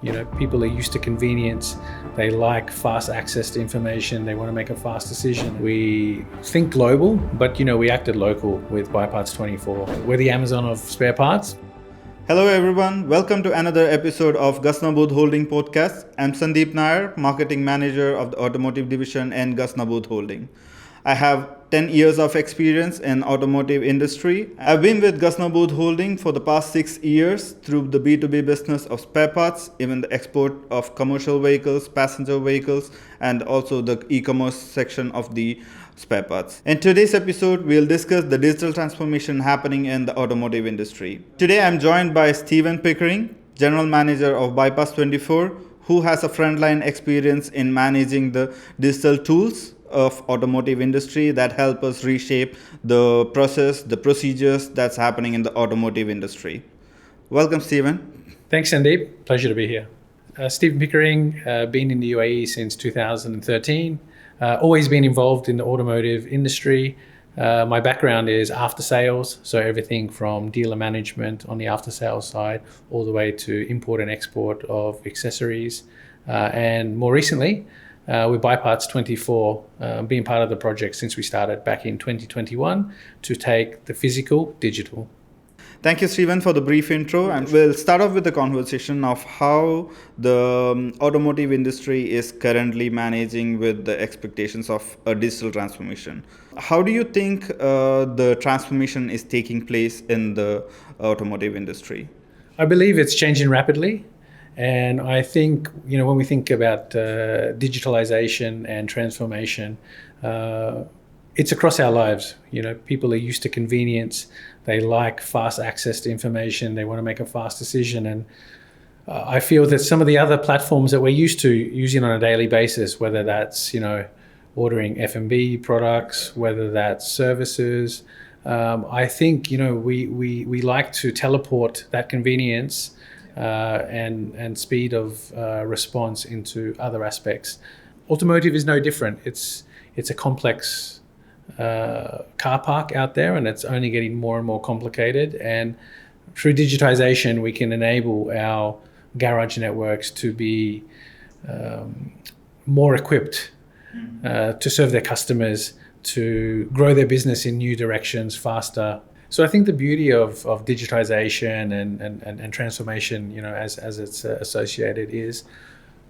People are used to convenience. They like fast access to information. They want to make a fast decision. We think global, but we acted local with BuyParts24. We're the Amazon of spare parts. Hello everyone, welcome to another episode of Ghassan Aboud Holding podcast. I'm SANDEEP NAIR R, Marketing Manager of the Automotive Division in Ghassan Aboud Holding. I have 10 years of experience in automotive industry. I've been with Ghassan Aboud Holding for the past 6 years through the B2B business of spare parts, even the export of commercial vehicles, passenger vehicles, and also the e-commerce section of the spare parts. In today's episode, we'll discuss the digital transformation happening in the automotive industry. Today, I'm joined by Stephen Pickering, General Manager of BuyParts24, who has a frontline experience in managing the digital tools of automotive industry that help us reshape the process, the procedures that's happening in the automotive industry. Welcome, Stephen. Thanks, Sandeep. Pleasure to be here. Stephen Pickering, been in the UAE since 2013. Always been involved in the automotive industry. My background is after sales, so everything from dealer management on the after sales side all the way to import and export of accessories. And more recently, with BuyParts24, being part of the project since we started back in 2021 to take the physical digital. Thank you, Stephen, for the brief intro. And we'll start off with the conversation of how the automotive industry is currently managing with the expectations of a digital transformation. How do you think the transformation is taking place in the automotive industry? I believe it's changing rapidly. And I think, when we think about digitalization and transformation, it's across our lives. People are used to convenience. They like fast access to information. They want to make a fast decision. And I feel that some of the other platforms that we're used to using on a daily basis, whether that's, ordering F&B products, whether that's services, I think, we like to teleport that convenience and speed of response into other aspects. Automotive is no different. It's a complex car park out there, and it's only getting more and more complicated. And through digitization, we can enable our garage networks to be more equipped to serve their customers, to grow their business in new directions faster. So I think the beauty of digitization and transformation, as it's associated, is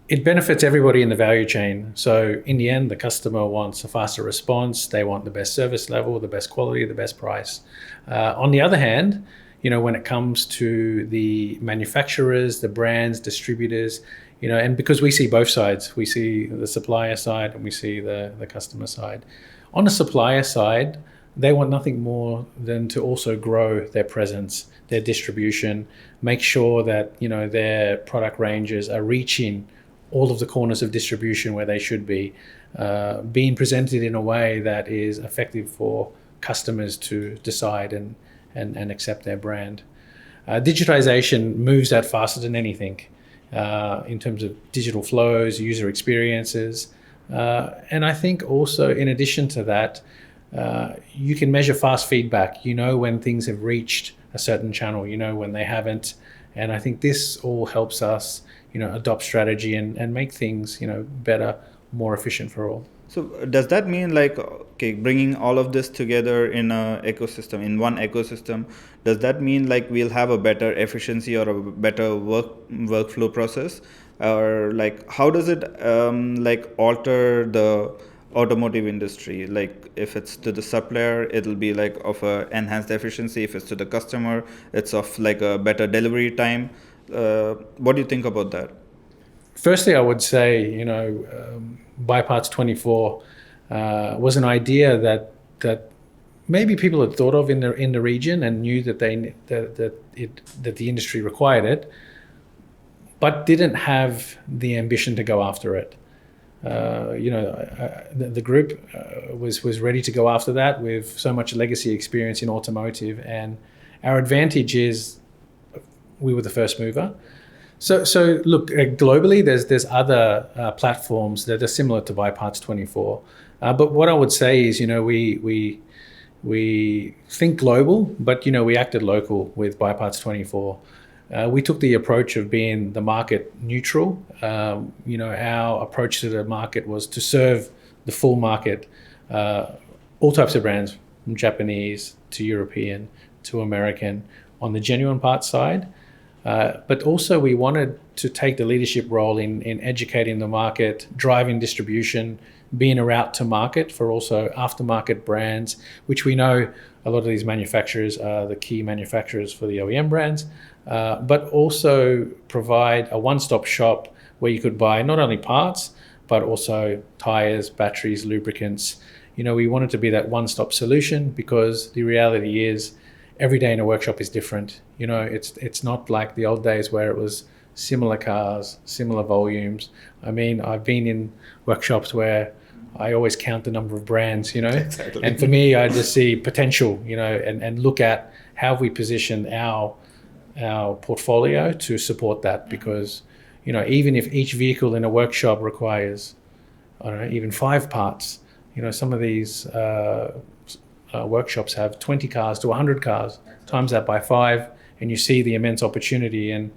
it benefits everybody in the value chain. So in the end, the customer wants a faster response. They want the best service level, the best quality, the best price. On the other hand, when it comes to the manufacturers, the brands, distributors, and because we see both sides, we see the supplier side and we see the customer side. On the supplier side, they want nothing more than to also grow their presence, their distribution, make sure that their product ranges are reaching all of the corners of distribution where they should be, being presented in a way that is effective for customers to decide and accept their brand. Digitization moves that faster than anything in terms of digital flows, user experiences, and I think also in addition to that, you can measure fast feedback. When things have reached a certain channel, when they haven't. And I think this all helps us, adopt strategy and make things, better, more efficient for all. So does that mean bringing all of this together in one ecosystem, does that mean we'll have a better efficiency or a better workflow process? Or how does it alter the automotive industry? If it's to the supplier, it'll be of a enhanced efficiency. If it's to the customer, it's of a better delivery time. What do you think about that? Firstly, I would say BuyParts24 was an idea that maybe people had thought of in the region and knew that that the industry required it, but didn't have the ambition to go after it. The group was ready to go after that with so much legacy experience in automotive, and our advantage is we were the first mover. So look, globally, there's other platforms that are similar to BuyParts24, but what I would say is, we think global, but we acted local with BuyParts24. We took the approach of being the market neutral. Our approach to the market was to serve the full market, all types of brands, from Japanese to European to American, on the genuine parts side. But also we wanted to take the leadership role in educating the market, driving distribution, being a route to market for also aftermarket brands, which we know a lot of these manufacturers are the key manufacturers for the OEM brands, but also provide a one-stop shop where you could buy not only parts, but also tires, batteries, lubricants. We wanted to be that one-stop solution because the reality is every day in a workshop is different. It's not like the old days where it was similar cars, similar volumes. I mean, I've been in workshops where I always count the number of brands, Exactly. And for me, I just see potential, and look at how we position our portfolio to support that. Because, even if each vehicle in a workshop requires, I don't know, even 5 parts, some of these workshops have 20 cars to 100 cars, times that by 5, and you see the immense opportunity. And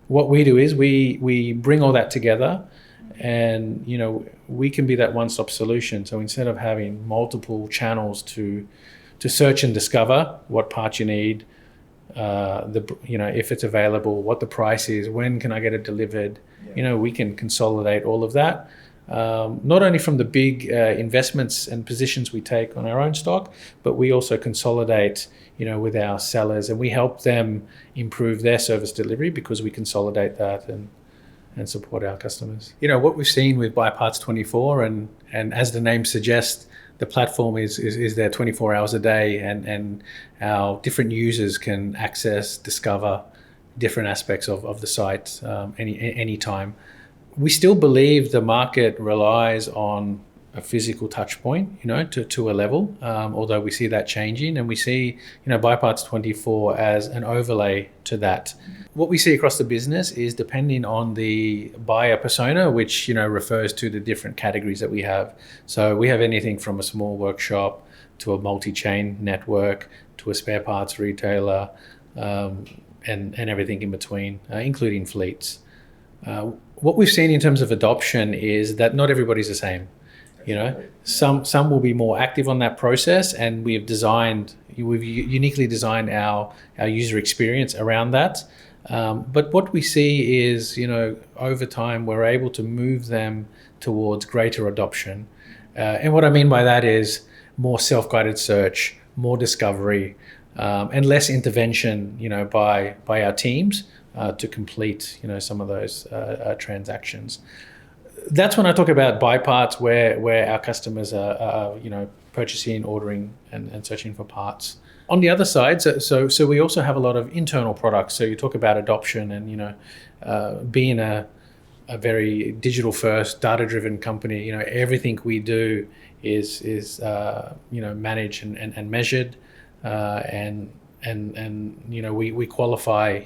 what we do is we bring all that together, and we can be that one-stop solution. So instead of having multiple channels to search and discover what parts you need, if it's available, what the price is, when can I get it delivered, we can consolidate all of that. Not only from the big investments and positions we take on our own stock, but we also consolidate, with our sellers, and we help them improve their service delivery because we consolidate that and support our customers. What we've seen with BuyParts24, and as the name suggests, the platform is there 24 hours a day, and our different users can access, discover different aspects of the site any time. We still believe the market relies on a physical touch point, to a level, although we see that changing, and we see, BuyParts24 as an overlay to that. What we see across the business is depending on the buyer persona, which, refers to the different categories that we have. So we have anything from a small workshop to a multi-chain network to a spare parts retailer, and everything in between, including fleets. What we've seen in terms of adoption is that not everybody's the same. Some will be more active on that process, and we've uniquely designed our user experience around that. But what we see is, over time, we're able to move them towards greater adoption. And what I mean by that is more self-guided search, more discovery, and less intervention, by our teams to complete, some of those transactions. That's when I talk about buy parts, where our customers are purchasing, ordering, and searching for parts. On the other side, so we also have a lot of internal products. So you talk about adoption, and being a very digital first, data driven company. Everything we do is managed and measured, and we qualify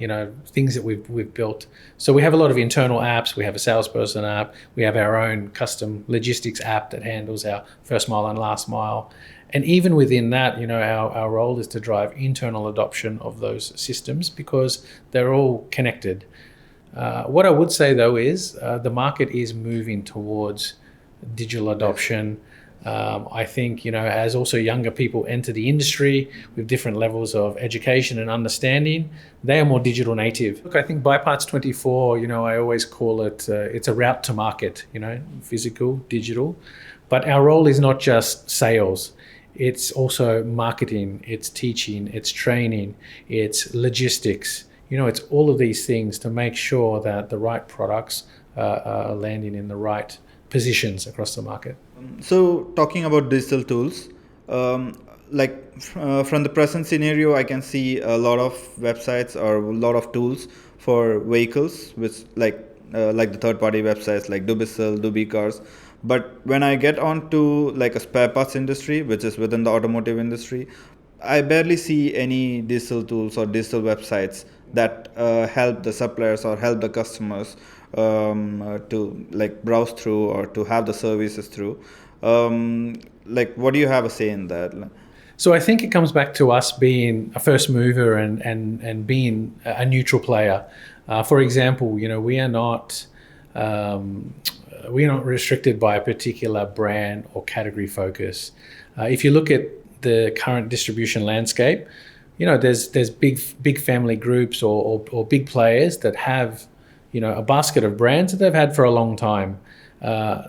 things that we've built. So we have a lot of internal apps. We have a salesperson app. We have our own custom logistics app that handles our first mile and last mile. And even within that, our role is to drive internal adoption of those systems because they're all connected. What I would say though is the market is moving towards digital adoption. I think, as also younger people enter the industry with different levels of education and understanding, they are more digital native. Look, I think BuyParts24, I always call it, it's a route to market, physical, digital. But our role is not just sales. It's also marketing, it's teaching, it's training, it's logistics. It's all of these things to make sure that the right products are landing in the right positions across the market. So talking about digital tools, from the present scenario, I can see a lot of websites or a lot of tools for vehicles, which like the third-party websites like Dubizzle, Dubicars. But when I get onto like a spare parts industry, which is within the automotive industry, I barely see any digital tools or digital websites that help the suppliers or help the customers to like browse through or to have the services through. What do you have a say in that? So I think it comes back to us being a first mover and being a neutral player. For example, we're not restricted by a particular brand or category focus. If you look at the current distribution landscape, there's big family groups or big players that have a basket of brands that they've had for a long time.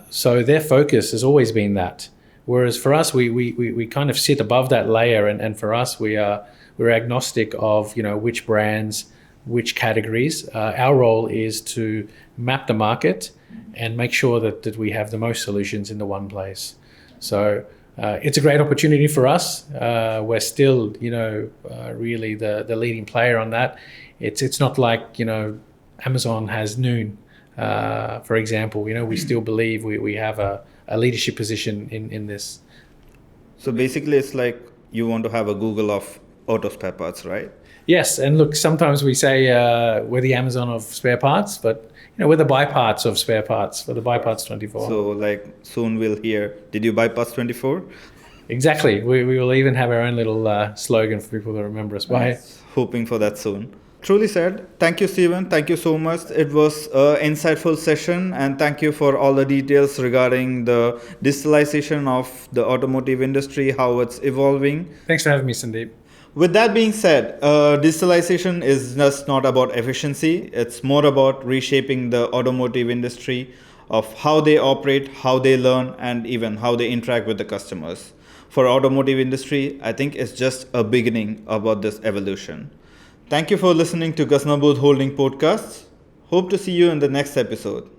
So their focus has always been that. Whereas for us, we kind of sit above that layer, and for us, we're agnostic of which brands, which categories. Our role is to map the market and make sure that we have the most solutions in the one place. So it's a great opportunity for us. We're still really the leading player on that. It's not like Amazon has Noon, for example. We still believe we have a leadership position in this. So basically, it's like you want to have a Google of auto spare parts, right? Yes, and look, sometimes we say we're the Amazon of spare parts, but we're the buy parts of spare parts for the buy parts 24. So like soon we'll hear, did you buy parts 24? Exactly. We will even have our own little slogan for people to remember us by. Hoping for that soon. Truly said. Thank you, Stephen. Thank you so much. It was an insightful session, and thank you for all the details regarding the digitalization of the automotive industry, how it's evolving. Thanks for having me, Sandeep. With that being said, digitalization is just not about efficiency. It's more about reshaping the automotive industry of how they operate, how they learn, and even how they interact with the customers. For automotive industry, I think it's just a beginning about this evolution. Thank you for listening to Ghassan Aboud Holding podcast. Hope to see you in the next episode.